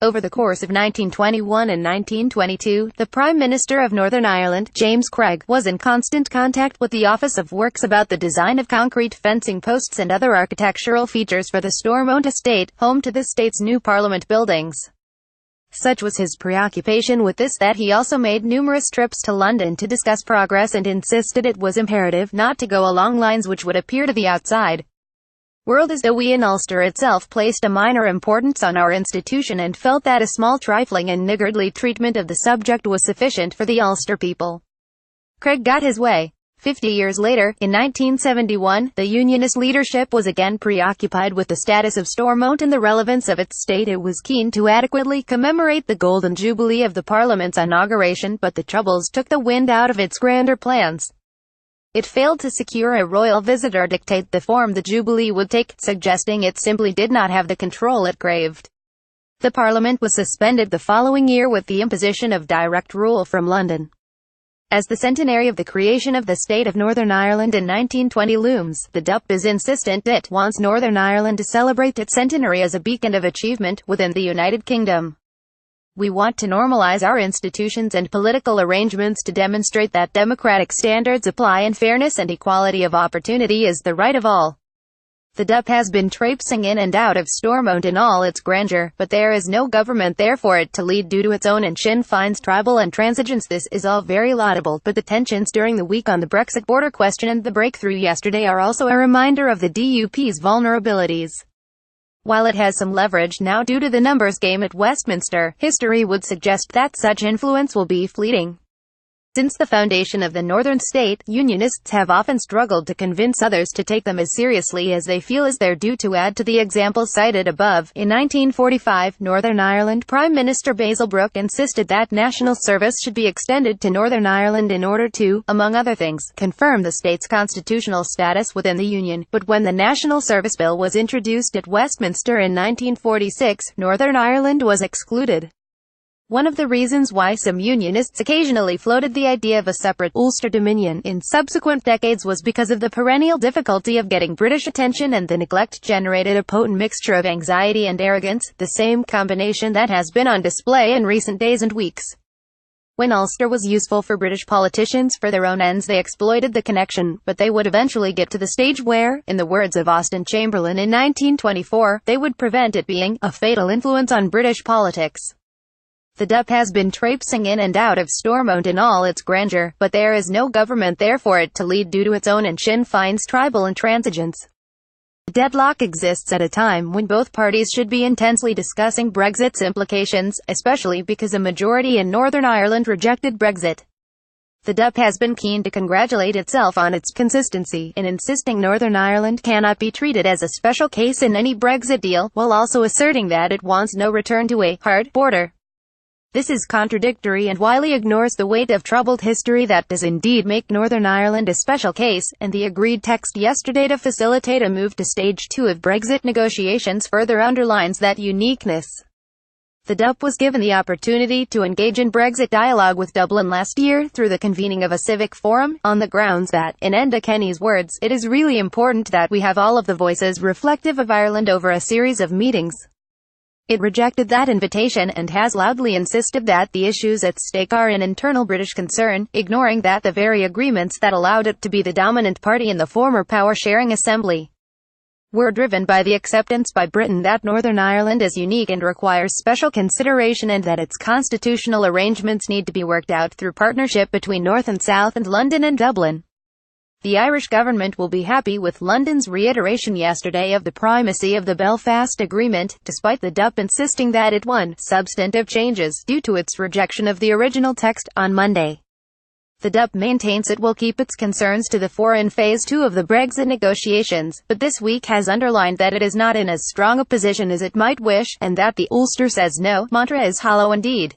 Over the course of 1921 and 1922, the Prime Minister of Northern Ireland, James Craig, was in constant contact with the Office of Works about the design of concrete fencing posts and other architectural features for the Stormont Estate, home to the state's new Parliament buildings. Such was his preoccupation with this that he also made numerous trips to London to discuss progress and insisted it was imperative not to go along lines which would appear to the outside world as though we in Ulster itself placed a minor importance on our institution and felt that a small trifling and niggardly treatment of the subject was sufficient for the Ulster people. Craig got his way. 50 years later, in 1971, the Unionist leadership was again preoccupied with the status of Stormont and the relevance of its state. It was keen to adequately commemorate the Golden Jubilee of the Parliament's inauguration, but the Troubles took the wind out of its grander plans. It failed to secure a royal visit or dictate the form the Jubilee would take, suggesting it simply did not have the control it craved. The Parliament was suspended the following year with the imposition of direct rule from London. As the centenary of the creation of the state of Northern Ireland in 1920 looms, the DUP is insistent it wants Northern Ireland to celebrate its centenary as a beacon of achievement within the United Kingdom. We want to normalise our institutions and political arrangements to demonstrate that democratic standards apply and fairness and equality of opportunity is the right of all. The DUP has been traipsing in and out of Stormont in all its grandeur, but there is no government there for it to lead due to its own and Sinn Féin's tribal intransigence. This is all very laudable, but the tensions during the week on the Brexit border question and the breakthrough yesterday are also a reminder of the DUP's vulnerabilities. While it has some leverage now due to the numbers game at Westminster, history would suggest that such influence will be fleeting. Since the foundation of the Northern state, Unionists have often struggled to convince others to take them as seriously as they feel is their due. To add to the examples cited above, in 1945, Northern Ireland Prime Minister Basil Brooke insisted that national service should be extended to Northern Ireland in order to, among other things, confirm the state's constitutional status within the Union. But when the National Service Bill was introduced at Westminster in 1946, Northern Ireland was excluded. One of the reasons why some Unionists occasionally floated the idea of a separate Ulster Dominion in subsequent decades was because of the perennial difficulty of getting British attention, and the neglect generated a potent mixture of anxiety and arrogance, the same combination that has been on display in recent days and weeks. When Ulster was useful for British politicians for their own ends, they exploited the connection, but they would eventually get to the stage where, in the words of Austen Chamberlain in 1924, they would prevent it being a fatal influence on British politics. The DUP has been traipsing in and out of Stormont in all its grandeur, but there is no government there for it to lead due to its own and Sinn Féin's tribal intransigence. The deadlock exists at a time when both parties should be intensely discussing Brexit's implications, especially because a majority in Northern Ireland rejected Brexit. The DUP has been keen to congratulate itself on its consistency in insisting Northern Ireland cannot be treated as a special case in any Brexit deal, while also asserting that it wants no return to a hard border. This is contradictory and wildly ignores the weight of troubled history that does indeed make Northern Ireland a special case, and the agreed text yesterday to facilitate a move to stage 2 of Brexit negotiations further underlines that uniqueness. The DUP was given the opportunity to engage in Brexit dialogue with Dublin last year through the convening of a civic forum, on the grounds that, in Enda Kenny's words, it is really important that we have all of the voices reflective of Ireland over a series of meetings. It rejected that invitation and has loudly insisted that the issues at stake are an internal British concern, ignoring that the very agreements that allowed it to be the dominant party in the former power-sharing assembly were driven by the acceptance by Britain that Northern Ireland is unique and requires special consideration, and that its constitutional arrangements need to be worked out through partnership between North and South and London and Dublin. The Irish government will be happy with London's reiteration yesterday of the primacy of the Belfast Agreement, despite the DUP insisting that it won substantive changes due to its rejection of the original text on Monday. The DUP maintains it will keep its concerns to the fore in Phase 2 of the Brexit negotiations, but this week has underlined that it is not in as strong a position as it might wish, and that the Ulster says no mantra is hollow indeed.